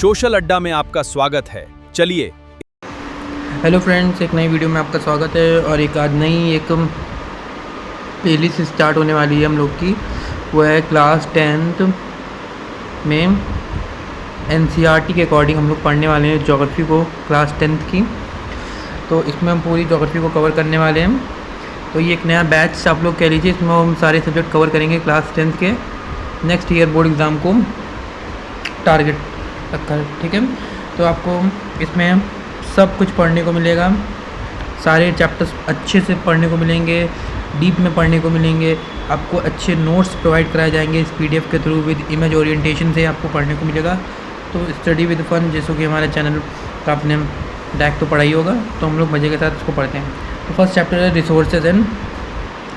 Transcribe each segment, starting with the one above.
Social अड्डा में आपका स्वागत है। चलिए। हेलो फ्रेंड्स, एक नई वीडियो में आपका स्वागत है और एक आज नई एक प्लेलिस्ट स्टार्ट होने वाली है हम लोग की। वो है क्लास 10th में एनसीईआरटी के अकॉर्डिंग हम लोग पढ़ने वाले हैं ज्योग्राफी को, क्लास 10th की। तो इसमें हम पूरी ज्योग्राफी को कवर करने वाले हैं। तो ये एक नया बैच आप लोग कह लीजिए, इसमें हम सारे सब्जेक्ट कवर करेंगे क्लास 10th के नेक्स्ट ईयर बोर्ड एग्ज़ाम को टारगेट रखकर, ठीक है। तो आपको इसमें सब कुछ पढ़ने को मिलेगा, सारे चैप्टर्स अच्छे से पढ़ने को मिलेंगे, डीप में पढ़ने को मिलेंगे। आपको अच्छे नोट्स प्रोवाइड कराए जाएंगे इस पीडीएफ के थ्रू, विद इमेज ओरिएंटेशन से आपको पढ़ने को मिलेगा। तो स्टडी विद फन, जैसे कि हमारे चैनल का आपने डायरेक्ट तो पढ़ा ही होगा, तो हम लोग मज़े के साथ इसको पढ़ते हैं। तो फर्स्ट चैप्टर है रिसोर्सेज एंड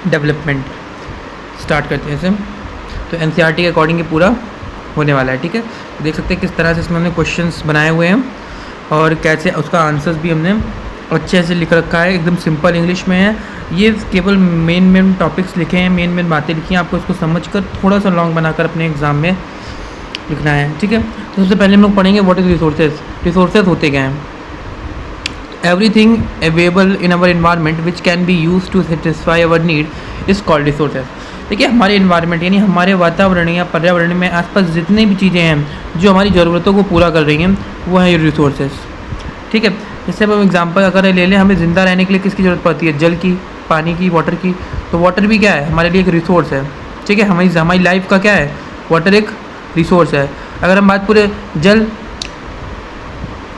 डेवलपमेंट। स्टार्ट करते हैं इसे। तो एनसीईआरटी के अकॉर्डिंग ये पूरा होने वाला है, ठीक है। देख सकते हैं किस तरह से इसमें हमने क्वेश्चंस बनाए हुए हैं और कैसे उसका आंसर्स भी हमने अच्छे से लिख रखा है, एकदम सिंपल इंग्लिश में है। ये केवल मेन टॉपिक्स लिखे हैं, मेन बातें लिखी हैं, आपको इसको समझकर थोड़ा सा लॉन्ग बनाकर अपने एग्ज़ाम में लिखना है, ठीक है। तो सबसे पहले हम लोग पढ़ेंगे व्हाट इज़ रिसोर्सेज। रिसोर्सेज होते क्या हैं? Everything available in our environment which can be use to satisfy our need is called resources. देखिए, हमारे इन्वायरमेंट यानी हमारे वातावरण या पर्यावरण में आसपास जितनी भी चीज़ें हैं जो हमारी ज़रूरतों को पूरा कर रही हैं, वो है रिसोर्सेज, ठीक है। जैसे हम एग्जांपल अगर ले लें, हमें ज़िंदा रहने के लिए किसकी ज़रूरत पड़ती है? जल की, पानी की, वाटर की। तो वाटर भी क्या है? हमारे लिए एक रिसोर्स है, ठीक है। हमारी लाइफ का क्या है? वाटर एक रिसोर्स है। अगर हम बात पूरे जल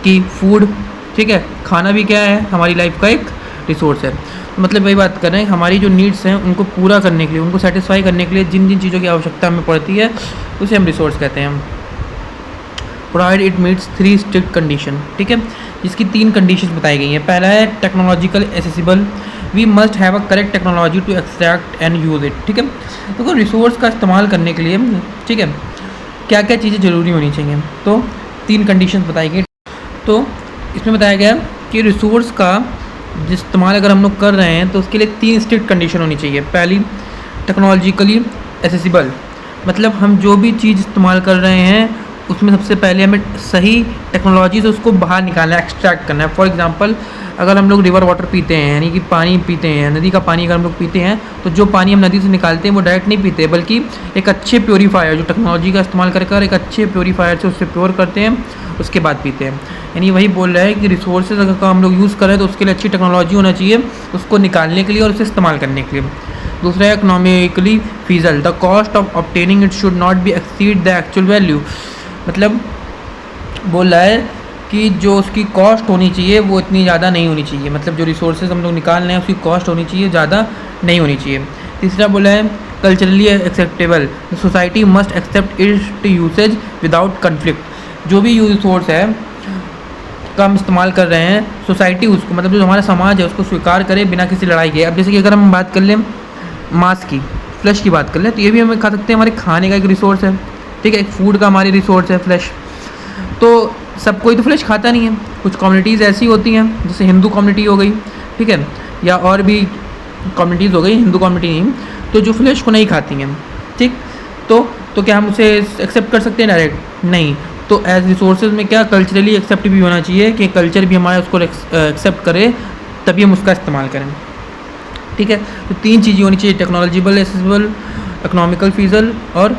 की, फूड, ठीक है, खाना भी क्या है? हमारी लाइफ का एक रिसोर्स है। मतलब वही बात कर रहे हैं, हमारी जो नीड्स हैं उनको पूरा करने के लिए, उनको सेटिस्फाई करने के लिए जिन जिन चीज़ों की आवश्यकता हमें पड़ती है, उसे हम रिसोर्स कहते हैं। Provide it meets 3 strict condition, ठीक है, जिसकी 3 कंडीशन बताई गई हैं। पहला है technological accessible, we must have a correct technology to extract and use it, ठीक है। तो रिसोर्स का इस्तेमाल करने के लिए, ठीक है, क्या क्या चीज़ें ज़रूरी होनी चाहिए? तो 3 कंडीशन बताई गई। तो इसमें बताया गया कि रिसोर्स का इस्तेमाल अगर हम लोग कर रहे हैं तो उसके लिए 3 स्ट्रिक्ट कंडीशन होनी चाहिए। पहली, टेक्नोलॉजिकली एसेसिबल, मतलब हम जो भी चीज़ इस्तेमाल कर रहे हैं उसमें सबसे पहले हमें सही टेक्नोलॉजी से उसको बाहर निकालना है, एक्सट्रैक्ट करना है। फॉर एग्जांपल, अगर हम लोग रिवर वाटर पीते हैं, यानी कि पानी पीते हैं, नदी का पानी अगर हम लोग पीते हैं, तो जो पानी हम नदी से निकालते हैं वो डायरेक्ट नहीं पीते, बल्कि एक अच्छे प्योरीफायर, जो टेक्नोलॉजी का इस्तेमाल कर एक अच्छे प्योरीफायर से उससे प्योर करते हैं, उसके बाद पीते हैं। यानी वही बोल रहा है कि रिसोर्सेज अगर हम लोग यूज़ करें तो उसके लिए अच्छी टेक्नोलॉजी होना चाहिए उसको निकालने के लिए और उसे इस्तेमाल करने के लिए। दूसरा है economically feasible, the cost of obtaining it should not be exceed the actual value. मतलब बोल रहा है कि जो उसकी कॉस्ट होनी चाहिए वो इतनी ज़्यादा नहीं होनी चाहिए, मतलब जो रिसोर्सेज हम लोग निकाल रहे हैं उसकी कॉस्ट होनी चाहिए, ज़्यादा नहीं होनी चाहिए। तीसरा बोला है culturally acceptable, society must accept it usage without conflict. जो भी रिसोर्स है का हम इस्तेमाल कर रहे हैं, सोसाइटी उसको, मतलब जो हमारा समाज है उसको स्वीकार करे बिना किसी लड़ाई के। अब जैसे कि अगर हम बात कर लें मांस की, फ्लैश की बात कर लें, तो ये भी हमें खा सकते हैं, हमारे खाने का एक रिसोर्स है, ठीक है, एक फूड का हमारी रिसोर्स है फ्लैश। तो सब कोई तो फ्लैश खाता नहीं है, कुछ कम्युनिटीज़ ऐसी होती हैं, जैसे हिंदू कम्युनिटी हो गई, ठीक है, या और भी कम्युनिटीज़ हो गई, हिंदू कम्युनिटी नहीं, तो जो फ्लैश को नहीं खाती हैं, ठीक। तो क्या हम उसे एक्सेप्ट कर सकते हैं डायरेक्ट? नहीं। तो एज रिसोर्सेज में क्या कल्चरली एक्सेप्ट भी होना चाहिए, कि कल्चर भी हमारा उसको एक्सेप्ट करे, तभी हम उसका इस्तेमाल करें, ठीक है। तो 3 चीज़ें होनी चाहिए, टेक्नोलॉजिबल एसेसिबल, इकोनॉमिकल फीजल और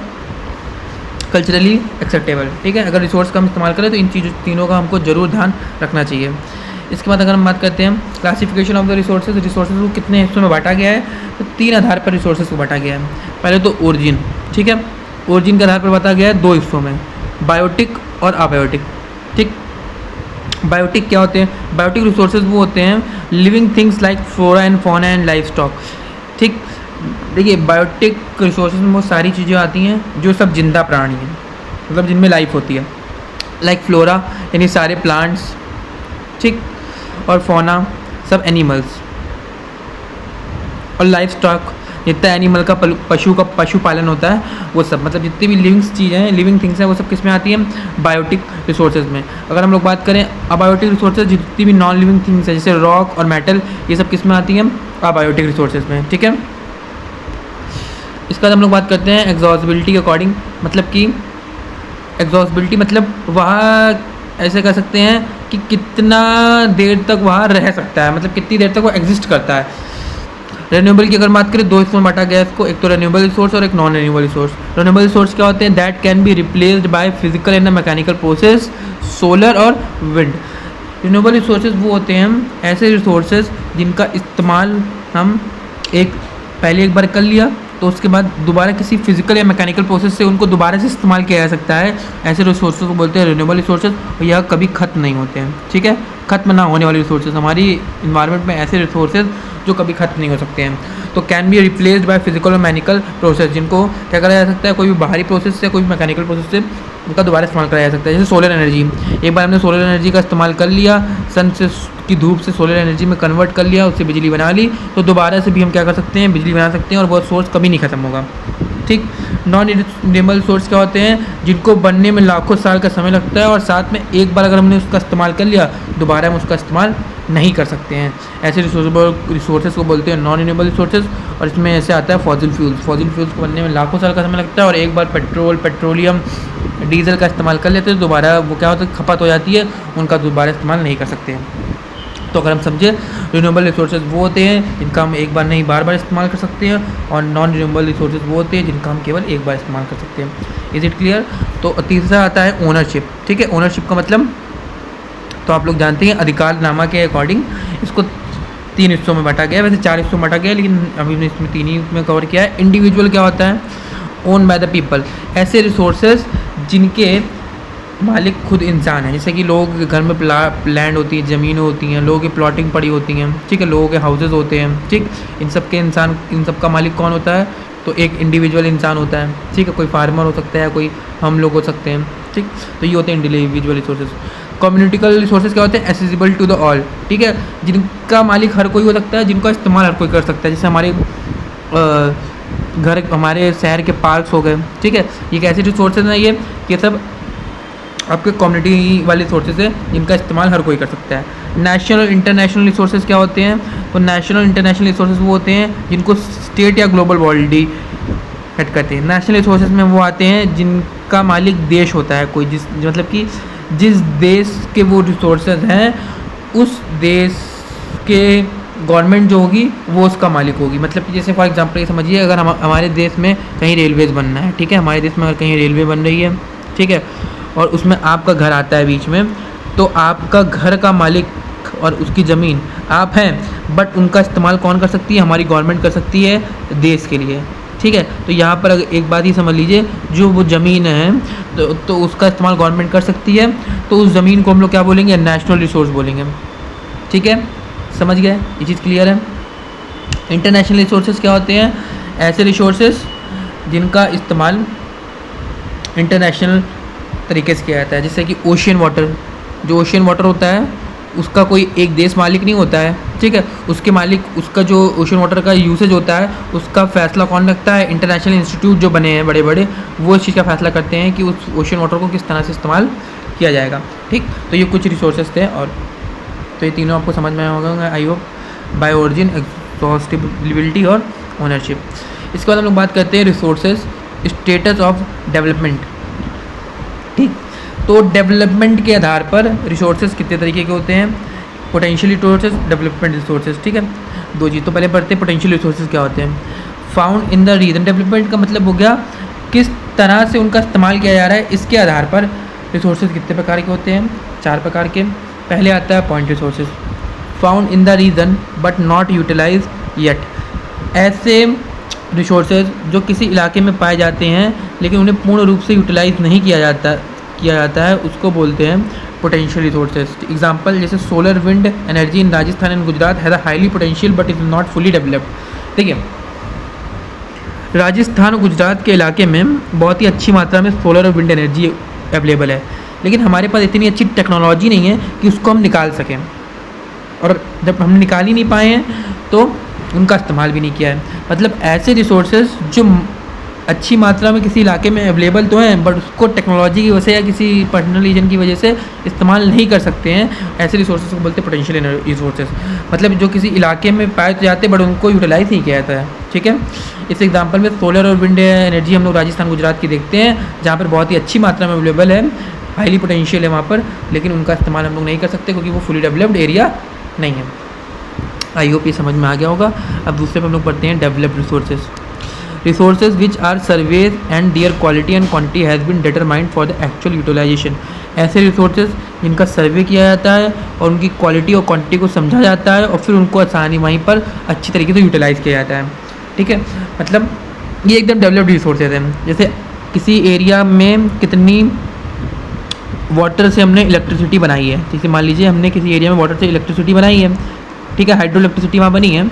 कल्चरली एक्सेप्टेबल, ठीक है। अगर रिसोर्स का हम इस्तेमाल करें तो इन चीज़ों तीनों का हमको ज़रूर ध्यान रखना चाहिए। इसके बाद अगर हम बात करते हैं classification of the resources, resources को कितने हिस्सों में बांटा गया है, तो 3 आधार पर रिसोर्सेज को बांटा गया है। पहले तो ओरिजिन, ठीक है, ओरिजिन के आधार पर बांटा गया है 2 हिस्सों में, बायोटिक और अबायोटिक, ठीक। बायोटिक क्या होते हैं? बायोटिक रिसोर्सेज वो होते हैं living things like flora and fauna and life stock, ठीक। देखिए, बायोटिक रिसोर्सेज में बहुत सारी चीज़ें आती हैं जो सब जिंदा प्राणी हैं, मतलब जिनमें लाइफ होती है, लाइक फ्लोरा यानी सारे प्लांट्स, ठीक, और फौना सब एनिमल्स, और लाइफ स्टॉक जितना एनिमल का पशुपालन होता है वो सब, मतलब जितनी भी लिविंग चीज़ें हैं, लिविंग थिंग्स हैं, वो सब किस में आती हैं? बायोटिक रिसोर्सेज में। अगर हम लोग बात करें अबायोटिक रिसोर्सेज, जितनी भी नॉन लिविंग थिंग्स हैं जैसे रॉक और मेटल, ये सब किस में आती हैं? अबायोटिक रिसोर्सेज में, ठीक है। इसके बाद हम लोग बात करते हैं एग्जॉस्टिबिलिटी के अकॉर्डिंग, मतलब कि एग्जॉस्टिबिलिटी मतलब वहाँ ऐसे कह सकते हैं कि कितना देर तक वहाँ रह सकता है, मतलब कितनी देर तक वो एग्जिस्ट करता है। रेन्यूएबल की अगर बात करें, दो हिस्सों में बांटा गया इसको, एक तो रेन्यूएबल रिसोर्स और एक non renewable resource. Renewable resource क्या होते हैं? That can be replaced by physical and mechanical process, solar और विंड। रिन्यूएबल रिसोर्सेज वो होते हैं ऐसे रिसोर्सेज जिनका इस्तेमाल हम पहले एक बार कर लिया तो उसके बाद दोबारा किसी फिजिकल या मैकेनिकल प्रोसेस से उनको दोबारा से इस्तेमाल किया जा सकता है। ऐसे रिसोर्सेज को बोलते हैं रिन्यूएबल रिसोर्सेज, और यह कभी ख़त्म नहीं होते हैं। ठीक है, ख़त्म ना होने वाले रिसोर्सेज, हमारी इन्वायरमेंट में ऐसे रिसोर्सेज जो कभी ख़त्म नहीं हो सकते हैं। तो can be replaced by physical और मैकेनिकल प्रोसेस, जिनको क्या करा जा सकता है, कोई भी बाहरी प्रोसेस से, कोई भी मैकेनिकल प्रोसेस से उनका दोबारा इस्तेमाल कराया जा सकता है। जैसे सोलर एनर्जी, एक बार हमने सोलर एनर्जी का इस्तेमाल कर लिया, सन से की धूप से सोलर एनर्जी में कन्वर्ट कर लिया, उससे बिजली बना ली, तो दोबारा से भी हम क्या कर सकते हैं, बिजली बना सकते हैं, और वो सोर्स कभी नहीं ख़त्म होगा। ठीक। नॉन रिन्यूएबल सोर्स क्या होते हैं? जिनको बनने में लाखों साल का समय लगता है, और साथ में एक बार अगर हमने उसका इस्तेमाल कर लिया दोबारा हम उसका इस्तेमाल नहीं कर सकते हैं। ऐसे रिसोर्सेज को बोलते हैं नॉन रिन्यूएबल रिसोर्सेज। और इसमें ऐसे आता है फॉसिल फ्यूल्स। फॉसिल फ्यूल्स को बनने में लाखों साल का समय लगता है, और एक बार पेट्रोलियम, डीजल का इस्तेमाल कर लेते हैं, दोबारा वो क्या होता है, खपत हो जाती है, उनका दोबारा इस्तेमाल नहीं कर सकते हैं। तो अगर हम समझे, रिन्यूएबल रिसोर्सेज वो होते हैं जिनका हम एक बार नहीं बार बार इस्तेमाल कर सकते हैं, और नॉन रिन्यूएबल रिसोर्सेज वो होते हैं जिनका हम केवल एक बार इस्तेमाल कर सकते हैं। Is it clear? तो तीसरा आता है ओनरशिप। ठीक है, ओनरशिप का मतलब तो आप लोग जानते हैं, अधिकारनामा के अकॉर्डिंग इसको 3 हिस्सों में बांटा गया है। वैसे 4 हिस्सों में बांटा गया है, लेकिन अभी हमने इसमें 3 ही में कवर किया है। इंडिविजुअल क्या होता है? ओन बाय द पीपल, ऐसे रिसोर्सेज जिनके मालिक खुद इंसान है। जैसे कि लोगों के घर में लैंड होती है, ज़मीनें होती हैं, लोगों की प्लॉटिंग पड़ी होती हैं। ठीक है, लोगों के हाउसेज होते हैं। ठीक, इन सब का मालिक कौन होता है? तो एक इंडिविजुअल इंसान होता है। ठीक है, कोई फार्मर हो सकता है, कोई हम लोग हो सकते हैं। ठीक, तो ये होते हैं इंडिविजुअल रिसोर्सेज। कम्युनिटिकल रिसोर्सेज क्या होते हैं? Accessible to the all. ठीक है, जिनका मालिक हर कोई हो सकता है, जिनका इस्तेमाल हर कोई कर सकता है। जैसे हमारे घर, हमारे शहर के पार्क्स हो गए। ठीक है, ये कैसे रिसोर्सेज हैं? ये सब आपके कम्युनिटी वाले रिसोर्सेज है जिनका इस्तेमाल हर कोई कर सकता है। नेशनल और इंटरनेशनल रिसोर्सेज क्या होते हैं? तो नेशनल और इंटरनेशनल रिसोर्सेज वो होते हैं जिनको स्टेट या ग्लोबल बॉडी हेड करते हैं। नेशनल रिसोर्सेज में वो आते हैं जिनका मालिक देश होता है कोई, मतलब कि जिस देश के वो रिसोर्सेज हैं, उस देश के गवर्नमेंट जो होगी वो उसका मालिक होगी। मतलब कि जैसे फॉर एग्जांपल ये समझिए, अगर हमारे देश में कहीं रेलवेज़ बनना है। ठीक है, हमारे देश में अगर कहीं रेलवे बन रही है, ठीक है, और उसमें आपका घर आता है बीच में, तो आपका घर का मालिक और उसकी ज़मीन आप हैं, बट उनका इस्तेमाल कौन कर सकती है? हमारी गवर्नमेंट कर सकती है देश के लिए। ठीक है, तो यहाँ पर एक बात ही समझ लीजिए, जो वो ज़मीन है तो उसका इस्तेमाल गवर्नमेंट कर सकती है, तो उस ज़मीन को हम लोग क्या बोलेंगे? नेशनल रिसोर्स बोलेंगे। ठीक है, समझ गए? ये चीज़ क्लियर है? इंटरनेशनल रिसोर्सेज क्या होते हैं? ऐसे रिसोर्सेज जिनका इस्तेमाल इंटरनेशनल तरीके से किया जाता है। जैसे कि ओशियन वाटर, जो ओशियन वाटर होता है उसका कोई एक देश मालिक नहीं होता है। ठीक है, उसके मालिक, उसका जो ओशियन वाटर का यूसेज होता है उसका फैसला कौन रखता है? इंटरनेशनल इंस्टीट्यूट जो बने हैं बड़े बड़े, वो इस चीज़ का फैसला करते हैं कि उस ओशियन वाटर को किस तरह से इस्तेमाल किया जाएगा। ठीक, तो ये कुछ रिसोर्सेज थे, और तो ये तीनों आपको समझ में आया होगा आई होप। बाय ओरिजिन, एक्सहॉस्टिबिलिटी और ओनरशिप। इसके बाद हम लोग बात करते हैं रिसोर्सेज स्टेटस ऑफ डेवलपमेंट। ठीक, तो डेवलपमेंट के आधार पर रिसोर्सेज कितने तरीके के होते हैं? Potential resources, development resources. ठीक है, दो चीज़ तो पहले पढ़ते हैं। पोटेंशियल रिसोर्सेज क्या होते हैं? Found in the region. Development का मतलब हो गया किस तरह से उनका इस्तेमाल किया जा रहा है, इसके आधार पर रिसोर्सेज कितने प्रकार के होते हैं? 4 प्रकार के। पहले आता है point resources, found in the region but not utilize yet. ऐसे रिसोर्सेज जो किसी इलाके में पाए जाते हैं लेकिन उन्हें पूर्ण रूप से यूटिलाइज नहीं किया जाता है, उसको बोलते हैं पोटेंशियल रिसोर्सेज। एग्जांपल जैसे solar wind energy in Rajasthan and Gujarat has a highly potential but is not fully developed. ठीक है, राजस्थान और गुजरात के इलाके में बहुत ही अच्छी मात्रा में सोलर और विंड एनर्जी अवेलेबल है, लेकिन हमारे पास इतनी अच्छी टेक्नोलॉजी नहीं है कि उसको हम निकाल सकें, और जब हम निकाल ही नहीं पाए हैं तो उनका इस्तेमाल भी नहीं किया है। मतलब ऐसे रिसोर्सेज जो अच्छी मात्रा में किसी इलाके में अवेलेबल तो हैं, बट उसको टेक्नोलॉजी की वजह से या किसी पर्सनल रीजन की वजह से इस्तेमाल नहीं कर सकते हैं, ऐसे रिसोर्सेज को बोलते हैं पोटेंशियल रिसोर्सेज। मतलब जो किसी इलाके में पाए तो जाते बट उनको यूटिलाइज नहीं किया जाता है, ठीक है। इस एग्जाम्पल में सोलर और विंड एनर्जी हम लोग राजस्थान गुजरात की देखते हैं, जहाँ पर बहुत ही अच्छी मात्रा में अवेलेबल है, हाईली पोटेंशियल है वहाँ पर, लेकिन उनका इस्तेमाल हम लोग नहीं कर सकते क्योंकि वो फुली डेवलप्ड एरिया नहीं है। आई होप ये समझ में आ गया होगा। अब दूसरे पे हम लोग पढ़ते हैं developed resources which are surveys and their quality and quantity has been determined for the actual utilization. ऐसे रिसोर्सेज जिनका सर्वे किया जाता है और उनकी क्वालिटी और क्वांटिटी को समझा जाता है और फिर उनको आसानी वहीं पर अच्छी तरीके से यूटिलाइज़ किया जाता है, ठीक है। मतलब ये एकदम डेवलप्ड रिसोर्सेज हैं। जैसे किसी एरिया में कितनी वाटर से हमने इलेक्ट्रिसिटी बनाई है, जैसे मान लीजिए हमने किसी एरिया में वाटर से इलेक्ट्रिसिटी बनाई है, ठीक है, हाइड्रो इलेक्ट्रिसिटी वहाँ बनी है,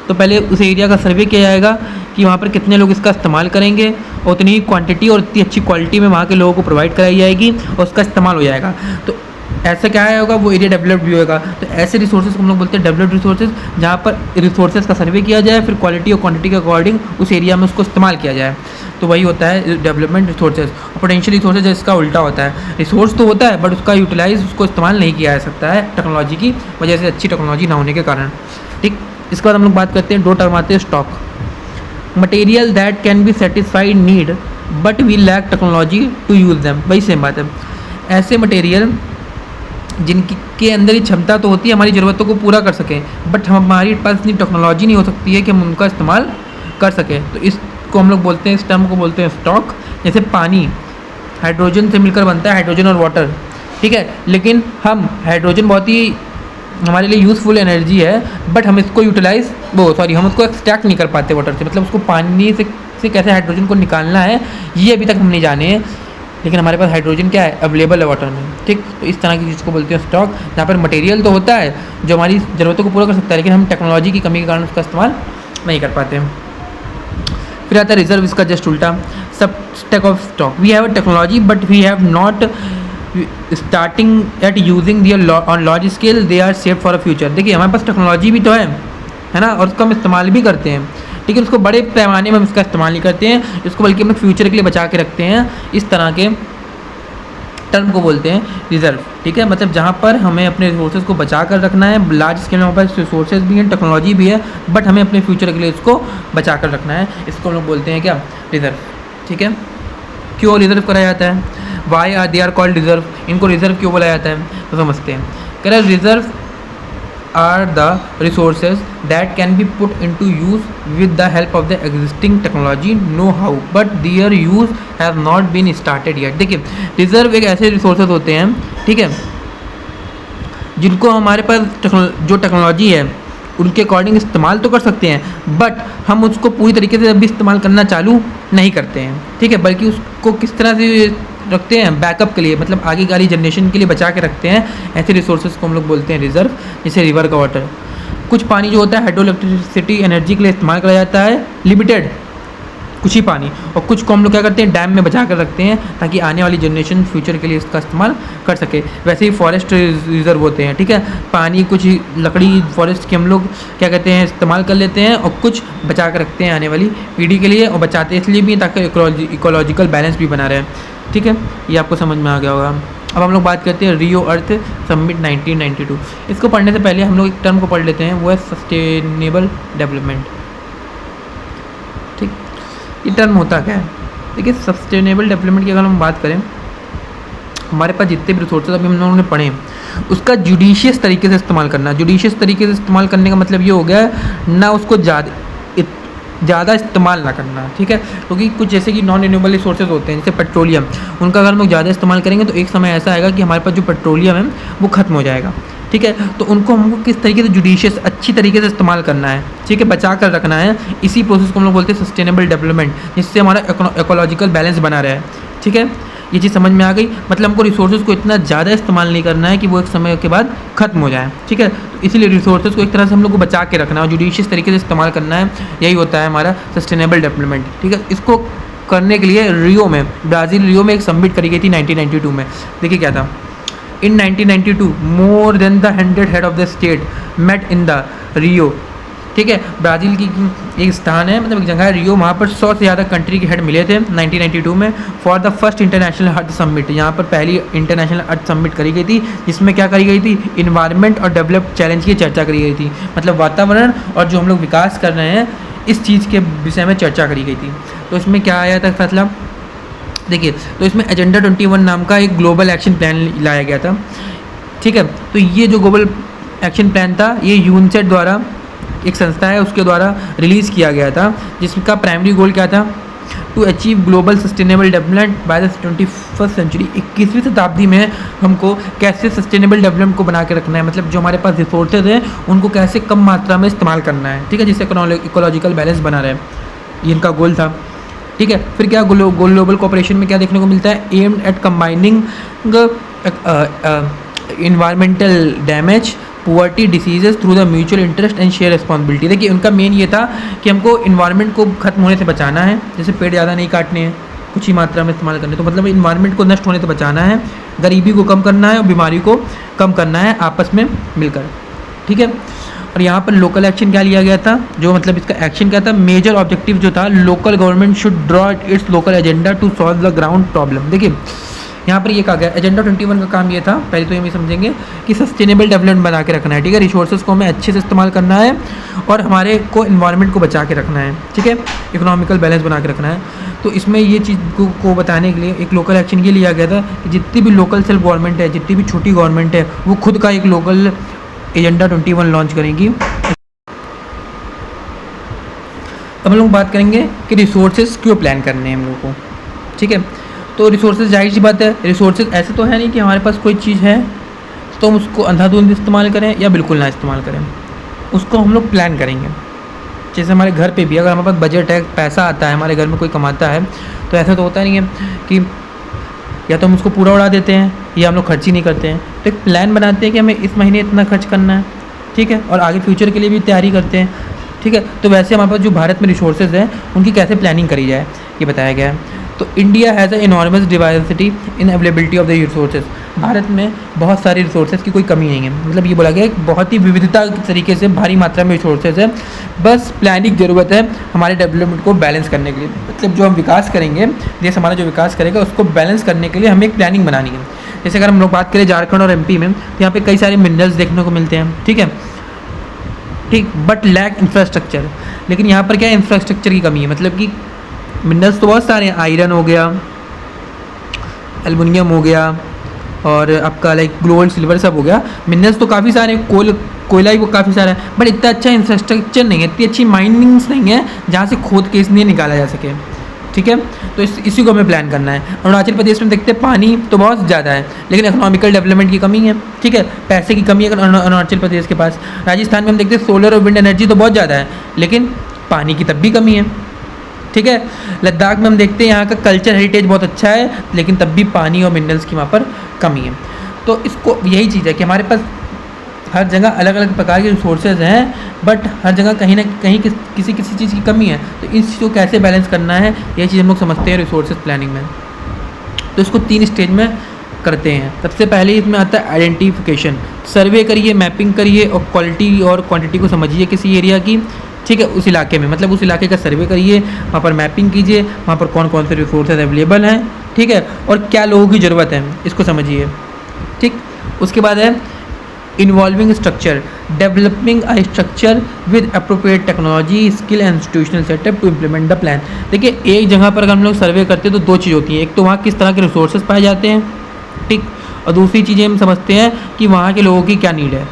तो पहले उस एरिया का सर्वे किया जाएगा कि वहाँ पर कितने लोग इसका इस्तेमाल करेंगे और उतनी ही क्वांटिटी और उतनी अच्छी क्वालिटी में वहाँ के लोगों को प्रोवाइड कराई जाएगी और उसका इस्तेमाल हो जाएगा। तो ऐसा क्या होगा, वो एरिया डेवलप्ड भी होगा। तो ऐसे रिसोर्सेज को हम लोग बोलते हैं डेवलप्ड रिसोर्सेज, जहाँ पर रिसोर्सेज का सर्वे किया जाए, फिर क्वालिटी और क्वांटिटी के अकॉर्डिंग उस एरिया में उसको इस्तेमाल किया जाए, तो वही होता है डेवलपमेंट रिसोर्सेज। और पोटेंशियल रिसोर्सेज इसका उल्टा होता है, रिसोर्स तो होता है बट उसका यूटिलाइज उसको इस्तेमाल नहीं किया जा सकता है टेक्नोलॉजी की वजह से, अच्छी टेक्नोलॉजी ना होने के कारण, ठीक। इसके बाद हम लोग बात करते हैं, दो टर्म आते हैं stock, material that can be satisfied need but we lack technology to use them. वही सेम बात है, ऐसे मटेरियल जिनकी के अंदर ही क्षमता तो होती है हमारी ज़रूरतों को पूरा कर सकें, बट हमारे पास इतनी टेक्नोलॉजी नहीं हो सकती है कि हम उनका इस्तेमाल कर सकें, तो इसको हम लोग बोलते हैं, इस टर्म को बोलते हैं स्टॉक। जैसे पानी हाइड्रोजन से मिलकर बनता है, हाइड्रोजन और वाटर, ठीक है, लेकिन हम हाइड्रोजन बहुत ही हमारे लिए यूज़फुल एनर्जी है, बट हम इसको हम उसको एक्सट्रैक्ट नहीं कर पाते वाटर से, मतलब उसको पानी से कैसे हाइड्रोजन को निकालना है ये अभी तक हम नहीं जाने हैं, लेकिन हमारे पास हाइड्रोजन क्या है, अवेलेबल है वाटर में, ठीक। तो इस तरह की चीज़ को बोलते हैं स्टॉक, जहाँ पर मटेरियल तो होता है जो हमारी ज़रूरतों को पूरा कर सकता है, लेकिन हम टेक्नोलॉजी की कमी के कारण उसका इस्तेमाल नहीं कर पाते हैं। फिर आता है रिजर्व, इसका जस्ट उल्टा, subset of stock, we have a technology but we have not starting at using their on large scale, they are safe for a future. देखिए हमारे पास टेक्नोलॉजी भी तो है ना, और उसका हम इस्तेमाल भी करते हैं, ठीक है, उसको बड़े पैमाने में हम इसका इस्तेमाल नहीं करते हैं, इसको बल्कि हम फ्यूचर के लिए बचा के रखते हैं। इस तरह के टर्म को बोलते हैं रिजर्व, ठीक है। मतलब जहाँ पर हमें अपने रिसोर्सेज को बचा कर रखना है, लार्ज स्केल में हमारे पास रिसोर्सेज भी हैं, टेक्नोलॉजी भी है, बट हमें अपने फ्यूचर के लिए इसको बचा कर रखना है, इसको हम लोग बोलते हैं क्या, रिजर्व, ठीक है। क्यों रिजर्व कराया जाता है, why are they are called reserve, इनको रिजर्व क्यों बोला जाता है, तो समझते हैं। कह रहे reserve are the resources that can be put into use with the help of the existing technology know-how but their use have not been started yet। देखिए रिजर्व एक ऐसे रिसोर्सेज होते हैं, ठीक है, जिनको हमारे पास जो टेक्नोलॉजी है उनके अकॉर्डिंग इस्तेमाल तो कर सकते हैं, बट हम उसको पूरी तरीके से अभी इस्तेमाल करना चालू नहीं करते हैं, ठीक है, बल्कि उसको किस तरह से रखते हैं, बैकअप के लिए, मतलब आगे वाली जनरेशन के लिए बचा के रखते हैं। ऐसे रिसोर्सेज को हम लोग बोलते हैं रिजर्व। जैसे रिवर का वाटर, कुछ पानी जो होता है हाइड्रो इलेक्ट्रिसिटी एनर्जी के लिए इस्तेमाल करा जाता है, लिमिटेड कुछ ही पानी, और कुछ को हम लोग क्या करते हैं, डैम में बचा कर रखते हैं ताकि आने वाली जनरेशन फ्यूचर के लिए इसका इस्तेमाल कर सके। वैसे ही फॉरेस्ट रिजर्व होते हैं, ठीक है, पानी कुछ लकड़ी फॉरेस्ट की हम लोग क्या कहते हैं इस्तेमाल कर लेते हैं और कुछ बचा कर रखते हैं आने वाली पीढ़ी के लिए, और बचाते इसलिए भी ताकि इकोलॉजिकल बैलेंस भी बना रहे, ठीक है। ये आपको समझ में आ गया होगा। अब हम लोग बात करते हैं रियो अर्थ समिट 1992। इसको पढ़ने से पहले हम लोग एक टर्म को पढ़ लेते हैं, वो है सस्टेनेबल डेवलपमेंट, ठीक। ये टर्म होता क्या है, देखिए सस्टेनेबल डेवलपमेंट की अगर हम बात करें, हमारे पास जितने भी रिसोर्सेज अभी हम लोगों ने पढ़े उसका जुडिशियस तरीके से इस्तेमाल करना। जुडिशियस तरीके से इस्तेमाल करने का मतलब ये हो गया ना उसको ज़्यादा इस्तेमाल ना करना, ठीक है, क्योंकि कुछ जैसे कि नॉन रिन्यूएबल रिसोर्सेज होते हैं जैसे पेट्रोलियम, उनका अगर हम लोग ज़्यादा इस्तेमाल करेंगे तो एक समय ऐसा आएगा कि हमारे पास जो पेट्रोलियम है वो ख़त्म हो जाएगा, ठीक है। तो उनको हमको किस तरीके से जुडिशियस अच्छी तरीके से इस्तेमाल करना है, ठीक है, बचा कर रखना है। इसी प्रोसेस को हम लोग बोलते हैं सस्टेनेबल डेवलपमेंट, जिससे हमारा इकोलॉजिकल बैलेंस बना रहे, ठीक है। ये चीज़ समझ में आ गई। मतलब हमको रिसोर्सेज को इतना ज़्यादा इस्तेमाल नहीं करना है कि वो एक समय के बाद ख़त्म हो जाए, ठीक है। तो इसीलिए रिसोर्सेज को एक तरह से हम लोग को बचा के रखना है और जुडिशियस तरीके से इस्तेमाल करना है, यही होता है हमारा सस्टेनेबल डेवलपमेंट, ठीक है। इसको करने के लिए रियो में, ब्राज़ील रियो में एक समिट करी गई थी 1992 में। देखिए क्या था, in 1992 more than the 100 head of the state met in the Rio ठीक है। ब्राज़ील की एक स्थान है, मतलब एक जगह है रियो, वहाँ पर 100 से ज़्यादा कंट्री के हेड मिले थे 1992 में for the first international earth summit. यहाँ पर पहली इंटरनेशनल अर्थ समिट करी गई थी, जिसमें क्या करी गई थी, इन्वायरमेंट और डेवलप चैलेंज की चर्चा करी गई थी। मतलब वातावरण और जो हम लोग विकास कर रहे हैं इस चीज़ के विषय में चर्चा करी गई थी। तो इसमें क्या आया था फैसला, देखिए, तो इसमें एजेंडा 21 नाम का एक ग्लोबल एक्शन प्लान लाया गया था। ठीक है, तो ये जो ग्लोबल एक्शन प्लान था ये यूनसेट द्वारा, एक संस्था है उसके द्वारा रिलीज़ किया गया था, जिसका प्राइमरी गोल क्या था, to achieve global sustainable development by the 21st century. 21वीं शताब्दी में हमको कैसे सस्टेनेबल डेवलपमेंट को बना के रखना है, मतलब जो हमारे पास रिसोर्सेज हैं उनको कैसे कम मात्रा में इस्तेमाल करना है, ठीक है, जिससे इकोलॉजिकल बैलेंस बना रहे, ये इनका गोल था। ठीक है, फिर क्या ग्लोबल कोऑपरेशन में क्या देखने को मिलता है, aimed at combining environmental damage, poverty, diseases through the mutual interest and share responsibility. देखिए उनका मेन ये था कि हमको इन्वायरमेंट को खत्म होने से बचाना है, जैसे पेड़ ज़्यादा नहीं काटने हैं, कुछ ही मात्रा में इस्तेमाल करने, तो मतलब इन्वायरमेंट को नष्ट होने से बचाना है, गरीबी को कम करना है और बीमारी को कम करना है आपस में मिलकर। ठीक है, और यहाँ पर लोकल एक्शन क्या लिया गया था, जो मतलब इसका एक्शन क्या था, मेजर ऑब्जेक्टिव जो था, local government should draw its local agenda to solve the ground problem. देखिए यहाँ पर ये कहा गया एजेंडा 21 का काम ये था, पहले तो ये भी समझेंगे कि सस्टेनेबल डेवलपमेंट बना के रखना है, ठीक है, रिसोर्सेज को हमें अच्छे से इस्तेमाल करना है और हमारे को इन्वायरमेंट को बचा के रखना है, ठीक है, इकोनॉमिकल बैलेंस बना के रखना है। तो इसमें ये चीज़ को बताने के लिए एक लोकल एक्शन ये लिया गया था कि जितनी भी लोकल सेल्फ गवर्नमेंट है, जितनी भी छोटी गवर्नमेंट है, वो खुद का एक लोकल एजेंडा 21 लॉन्च करेंगी। अब हम लोग बात करेंगे कि रिसोर्सेज क्यों प्लान करने हैं हम लोग को, ठीक है। तो रिसोर्सेज जाहिर सी बात है, रिसोर्सेज ऐसे तो है नहीं कि हमारे पास कोई चीज़ है तो हम उसको अंधाधुंध इस्तेमाल करें या बिल्कुल ना इस्तेमाल करें, उसको हम लोग प्लान करेंगे। जैसे हमारे घर पे भी अगर हमारे पास बजट है, पैसा आता है, हमारे घर में कोई कमाता है, तो ऐसा तो होता नहीं है कि या तो हम उसको पूरा उड़ा देते हैं या हम लोग खर्च ही नहीं करते हैं। तो एक प्लान बनाते हैं कि हमें इस महीने इतना खर्च करना है, ठीक है, और आगे फ्यूचर के लिए भी तैयारी करते हैं, ठीक है। तो वैसे हमारे पास जो भारत में रिसोर्सेज हैं उनकी कैसे प्लानिंग करी जाए ये बताया गया है। तो India has a enormous diversity in availability of the resources. Bharat में बहुत सारे रिसोर्सेज की कोई कमी नहीं है, मतलब ये बोला गया है बहुत ही विविधता तरीके से भारी मात्रा में रिसोर्सेज है, बस प्लानिंग ज़रूरत है हमारे डेवलपमेंट को बैलेंस करने के लिए। मतलब जो हम विकास करेंगे, देश हमारा जो विकास करेगा उसको बैलेंस करने के लिए हमें एक प्लानिंग बनानी है। जैसे अगर हम लोग बात करें झारखंड और एमपी में, तो यहाँ पे कई सारे मिनरल्स देखने को मिलते हैं, ठीक है, ठीक, बट लैक इंफ्रास्ट्रक्चर। लेकिन यहाँ पर क्या है, इंफ्रास्ट्रक्चर की कमी है, मतलब कि मिनरल्स तो बहुत सारे हैं, आयरन हो गया, एल्युमिनियम हो गया और आपका लाइक गोल्ड सिल्वर सब हो गया, मिनरल्स तो काफ़ी सारे हैं, कोयला ही वो काफ़ी सारा है, बट इतना अच्छा इंफ्रास्ट्रक्चर नहीं है, इतनी अच्छी माइनिंग्स नहीं है जहाँ से खोद के इसलिए निकाला जा सके, ठीक है। तो इसी को हमें प्लान करना है। अरुणाचल प्रदेश में देखते हैं पानी तो बहुत ज़्यादा है लेकिन इकोनॉमिकल डेवलपमेंट की कमी है, ठीक है, पैसे की कमी है अरुणाचल प्रदेश के पास। राजस्थान में हम देखते हैं सोलर और विंड एनर्जी तो बहुत ज़्यादा है लेकिन पानी की तब भी कमी है, ठीक है। लद्दाख में हम देखते हैं यहाँ का कल्चर हेरिटेज बहुत अच्छा है लेकिन तब भी पानी और मिनरल्स की वहाँ पर कमी है। तो इसको यही चीज़ है कि हमारे पास हर जगह अलग अलग प्रकार के रिसोर्सेज हैं बट हर जगह कहीं ना कहीं किसी चीज़ की कमी है। तो इन चीज़ को कैसे बैलेंस करना है ये चीज़ हम लोग समझते हैं रिसोर्सेज प्लानिंग में। तो इसको 3 स्टेज में करते हैं। सबसे पहले इसमें आता है आइडेंटिफिकेशन, सर्वे करिए, मैपिंग करिए और क्वालिटी और क्वांटिटी को समझिए किसी एरिया की, ठीक है, उस इलाके में, मतलब उस इलाके का सर्वे करिए, वहाँ पर मैपिंग कीजिए, वहाँ पर कौन कौन से रिसोर्सेज अवेलेबल हैं, ठीक है, और क्या लोगों की ज़रूरत है इसको समझिए, ठीक। उसके बाद है involving structure, developing a structure with appropriate technology, skill and institutional setup to implement the plan. देखिए एक जगह पर अगर हम लोग सर्वे करते हैं तो 2 चीज़ होती हैं, एक तो वहाँ किस तरह के रिसोर्सेज पाए जाते हैं, ठीक, और दूसरी चीज़ें हम समझते हैं कि वहाँ के लोगों की क्या नीड है।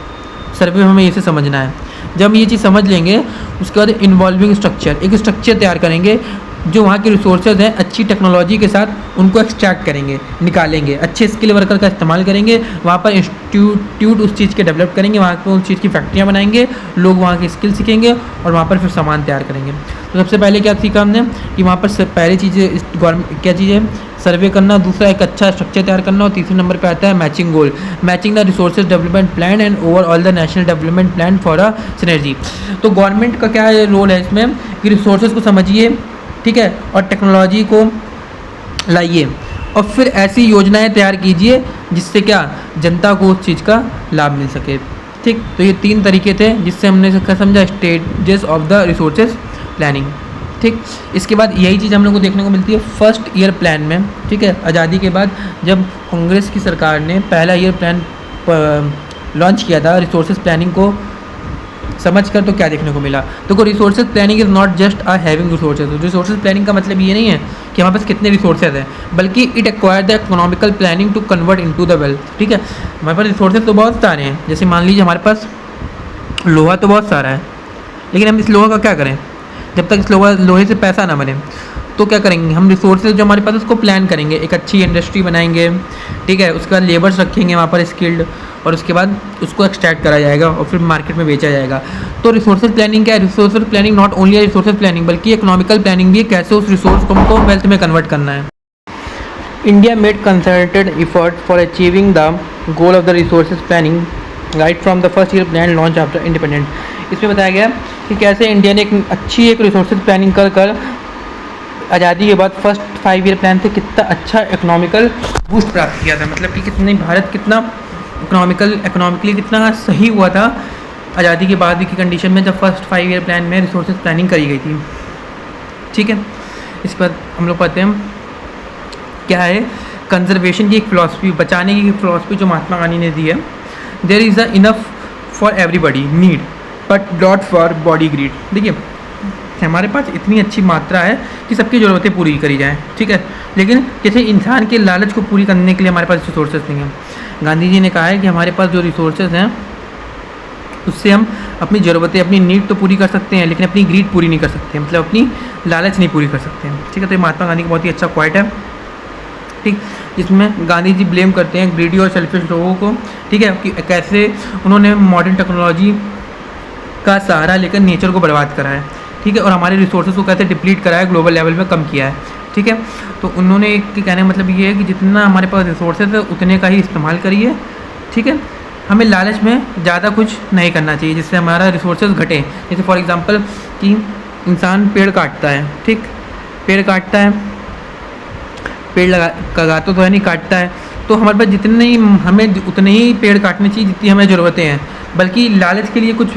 सर्वे में हमें इसे समझना है। जब हम ये चीज़ समझ लेंगे उसके बाद इन्वॉल्विंग स्ट्रक्चर, एक स्ट्रक्चर तैयार करेंगे जो वहाँ के रिसोर्सेज हैं अच्छी टेक्नोलॉजी के साथ उनको एक्सट्रैक्ट करेंगे, निकालेंगे, अच्छे स्किल वर्कर का इस्तेमाल करेंगे, वहाँ पर इंस्टीट्यूट उस चीज़ के डेवलप करेंगे, वहाँ पर उस चीज़ की फैक्ट्रियाँ बनाएंगे, लोग वहाँ की स्किल सीखेंगे और वहाँ पर फिर सामान तैयार करेंगे। तो सबसे पहले क्या सीखा हमने कि वहाँ पर पहली चीज़ गवर्नमेंट क्या चीज़ है, सर्वे करना, दूसरा एक अच्छा स्ट्रक्चर तैयार करना और तीसरे नंबर पे आता है matching goal, matching the resources development plan and overall the national development plan for a synergy. तो गवर्नमेंट का क्या रोल है इसमें कि रिसोर्सेज को समझिए, ठीक है, और टेक्नोलॉजी को लाइए और फिर ऐसी योजनाएं तैयार कीजिए जिससे क्या जनता को उस चीज़ का लाभ मिल सके। ठीक, तो ये 3 तरीके थे जिससे हमने समझा stages of the resources planning. ठीक, इसके बाद यही चीज़ हम लोग को देखने को मिलती है फर्स्ट ईयर प्लान में। ठीक है, आज़ादी के बाद जब कांग्रेस की सरकार ने पहला ईयर प्लान लॉन्च किया था रिसोर्सेज प्लानिंग को समझकर, तो क्या देखने को मिला। देखो, resources planning is not just a having resources. Resources planning का मतलब ये नहीं है कि हमारे पास कितने रिसोर्सेज हैं, बल्कि it acquire the economical planning to convert into the wealth. ठीक है, हमारे पास रिसोर्सेज तो बहुत सारे हैं, जैसे मान लीजिए हमारे पास लोहा तो बहुत सारा है, लेकिन हम इस लोहा का क्या करें जब तक इस लोहे से पैसा ना बने। तो क्या करेंगे हम, रिसोर्सेज जो हमारे पास उसको प्लान करेंगे, एक अच्छी इंडस्ट्री बनाएंगे। ठीक है, उसके बाद लेबर्स रखेंगे वहाँ पर स्किल्ड, और उसके बाद उसको एक्सट्रैक्ट करा जाएगा और फिर मार्केट में बेचा जाएगा। तो रिसोर्सेज प्लानिंग क्या है, रिसोर्सेज प्लानिंग नॉट ओनली है रिसोर्सेज प्लानिंग, बल्कि इकोनॉमिकल प्लानिंग भी है, कैसे उस रिसोर्स को हमको वेल्थ में कन्वर्ट करना है। India made concerted effort for achieving the goal of the resources planning right from the first year plan launch after independent. इसमें बताया गया कि कैसे इंडिया ने एक रिसोर्सेज प्लानिंग कर आज़ादी के बाद फर्स्ट 5 ईयर प्लान से कितना अच्छा इकोनॉमिकल बूस्ट प्राप्त किया था। मतलब कि कितनी भारत कितना इकोनॉमिकली कितना सही हुआ था आज़ादी के बाद की कंडीशन में, जब फर्स्ट 5 ईयर प्लान में रिसोर्सेज प्लानिंग करी गई थी। ठीक है, इसके बाद हम लोग पढ़ते हैं क्या है कंजर्वेशन की एक फ़िलासफ़ी, बचाने की फ़िलासफ़ी जो महात्मा गांधी ने दी है। There is a enough for everybody need but not for body greed. देखिए, हमारे पास इतनी अच्छी मात्रा है कि सबकी ज़रूरतें पूरी करी जाएँ। ठीक है, लेकिन किसी इंसान के लालच को पूरी करने के लिए हमारे पास रिसोर्सेज नहीं है। गांधी जी ने कहा है कि हमारे पास जो रिसोर्सेज हैं उससे हम अपनी ज़रूरतें, अपनी नीड तो पूरी कर सकते हैं, लेकिन अपनी ग्रीड पूरी नहीं कर सकते, मतलब अपनी लालच नहीं पूरी कर सकते हैं। ठीक है, तो ये महात्मा गांधी का बहुत ही अच्छा क्वाइट है। ठीक, जिसमें गांधी जी ब्लेम करते हैं ग्रीडी और सेल्फिश लोगों को। ठीक है, कि कैसे उन्होंने मॉडर्न टेक्नोलॉजी का सहारा लेकर नेचर को बर्बाद करा है। ठीक है, और हमारे रिसोर्सेज को कैसे डिप्लीट करा है, ग्लोबल लेवल में कम किया है। ठीक है, तो उन्होंने एक कहने का मतलब ये है कि जितना हमारे पास रिसोर्सेज है उतने का ही इस्तेमाल करिए। ठीक है, हमें लालच में ज़्यादा कुछ नहीं करना चाहिए जिससे हमारा रिसोर्सेज घटे। जैसे फॉर एग्जांपल कि इंसान पेड़ काटता है, ठीक, पेड़ काटता है, पेड़ लगाता तो है नहीं, काटता है। तो हमारे पास जितने ही हमें उतने ही पेड़ काटने चाहिए जितनी हमें ज़रूरतें हैं, बल्कि लालच के लिए कुछ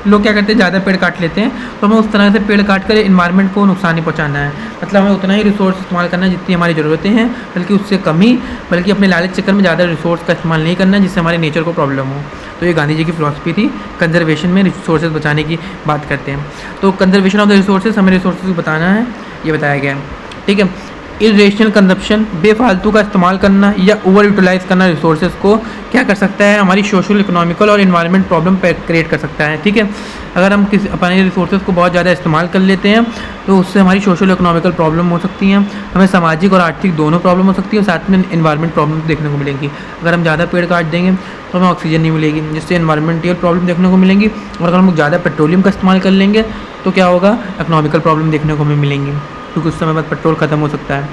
लोग क्या करते हैं, ज़्यादा पेड़ काट लेते हैं। तो हमें उस तरह से पेड़ काट कर इन्वायरमेंट को नुकसान नहीं पहुंचाना है। मतलब हमें उतना ही रिसोर्स इस्तेमाल करना है जितनी हमारी ज़रूरतें हैं, बल्कि उससे कम ही, बल्कि अपने लालच चक्कर में ज़्यादा रिसोर्स का इस्तेमाल नहीं करना है जिससे हमारे नेचर को प्रॉब्लम हो। तो ये गांधी जी की फिलॉसफी थी, कंजर्वेशन में रिसोर्सेज बचाने की बात करते हैं। तो कंजर्वेशन ऑफ द रिसोर्सेज, हमें रिसोर्सेज को बताना है, ये बताया गया है। ठीक है, इरेशनल कंजप्शन, बेफालतू का इस्तेमाल करना या ओवर यूटिलाइज करना रिसोर्सेज को क्या कर सकता है, हमारी सोशल, इकोनॉमिकल और इन्वायरमेंट प्रॉब्लम क्रिएट कर सकता है। ठीक है, अगर हम किसी अपने रिसोर्सेज को बहुत ज़्यादा इस्तेमाल कर लेते हैं तो उससे हमारी सोशल इकोनॉमिकल प्रॉब्लम हो सकती हैं, हमें सामाजिक और आर्थिक दोनों प्रॉब्लम हो सकती है, और साथ में इन्वायरमेंट प्रॉब्लम देखने को मिलेंगी। अगर हम ज़्यादा पेड़ काट देंगे तो हमें ऑक्सीजन नहीं मिलेगी, जिससे इन्वायरमेंटल प्रॉब्लम देखने को मिलेंगी। और अगर हम ज़्यादा पेट्रोलियम का इस्तेमाल कर लेंगे तो क्या होगा, इकोनॉमिकल प्रॉब्लम देखने को हमें मिलेंगी, क्योंकि उस समय बाद पेट्रोल ख़त्म हो सकता है।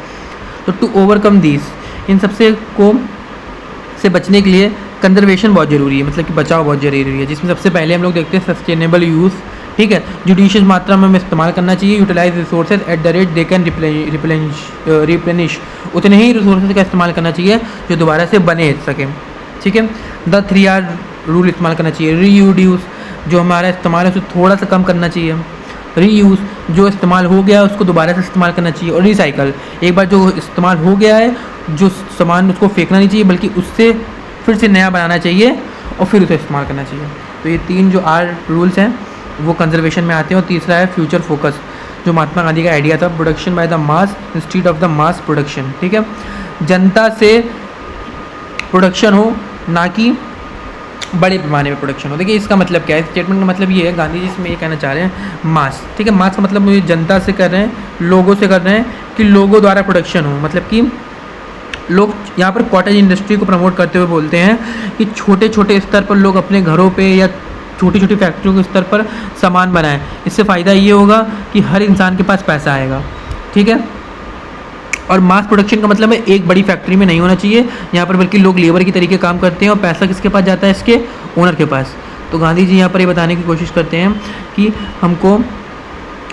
तो टू ओवरकम दिस, इन सबसे से बचने के लिए कंजर्वेशन बहुत ज़रूरी है, मतलब कि बचाव बहुत ज़रूरी है, जिसमें सबसे पहले हम लोग देखते हैं सस्टेनेबल यूज़। ठीक है, जुडिशियस मात्रा में हमें इस्तेमाल करना चाहिए। Utilize resources at the rate they can replenish, उतने ही रिसोर्सेज का इस्तेमाल करना चाहिए जो दोबारा से बने सकें। ठीक है, द 3R रूल इस्तेमाल करना चाहिए। रीयूड्यूस, जो हमारा इस्तेमाल है उसे थोड़ा सा कम करना चाहिए। रीयूज़, जो इस्तेमाल हो गया है उसको दोबारा से इस्तेमाल करना चाहिए। और रिसाइकल, एक बार जो इस्तेमाल हो गया है जो सामान उसको फेंकना नहीं चाहिए, बल्कि उससे फिर से नया बनाना चाहिए और फिर उसे इस्तेमाल करना चाहिए। तो ये 3 जो R रूल्स हैं वो कंजर्वेशन में आते हैं। और तीसरा है फ्यूचर फोकस, जो महात्मा गांधी का आइडिया था, production by the mass instead of the mass production. ठीक है, जनता से प्रोडक्शन हो, ना कि बड़े पैमाने में प्रोडक्शन हो। देखिए इसका मतलब क्या है, स्टेटमेंट का मतलब ये है, गांधी जी इसमें ये कहना चाह रहे हैं मास। ठीक है, मास का मतलब मुझे जनता से कर रहे हैं, लोगों से कर रहे हैं कि लोगों द्वारा प्रोडक्शन हो। मतलब कि लोग यहाँ पर कॉटेज इंडस्ट्री को प्रमोट करते हुए बोलते हैं कि छोटे छोटे स्तर पर लोग अपने घरों पे या छोटी छोटी फैक्ट्रियों के स्तर पर सामान बनाएं। इससे फ़ायदा ये होगा कि हर इंसान के पास पैसा आएगा। ठीक है, और मास प्रोडक्शन का मतलब है एक बड़ी फैक्ट्री में नहीं होना चाहिए यहाँ पर, बल्कि लोग लेबर की तरीके काम करते हैं और पैसा किसके पास जाता है, इसके ओनर के पास। तो गांधी जी यहाँ पर ये बताने की कोशिश करते हैं कि हमको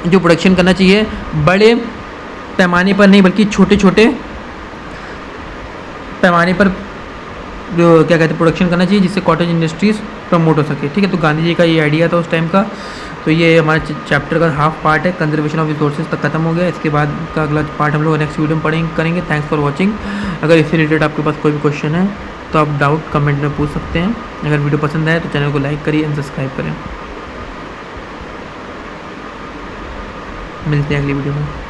जो प्रोडक्शन करना चाहिए बड़े पैमाने पर नहीं, बल्कि छोटे छोटे पैमाने पर क्या कहते हैं प्रोडक्शन करना चाहिए जिससे कॉटेज इंडस्ट्रीज़ प्रमोट हो सके। ठीक है, तो गांधी जी का ये आइडिया था उस टाइम का। तो ये हमारे चैप्टर का हाफ पार्ट है, कंजर्वेशन ऑफ रिसोर्सेज तक खत्म हो गया। इसके बाद का अगला पार्ट हम लोग नेक्स्ट वीडियो में करेंगे। Thanks for watching. अगर इससे रिलेटेड आपके पास कोई भी क्वेश्चन है तो आप डाउट कमेंट में पूछ सकते हैं। अगर वीडियो पसंद आए तो चैनल को लाइक करिए एंड सब्सक्राइब करें। मिलते हैं अगली वीडियो में।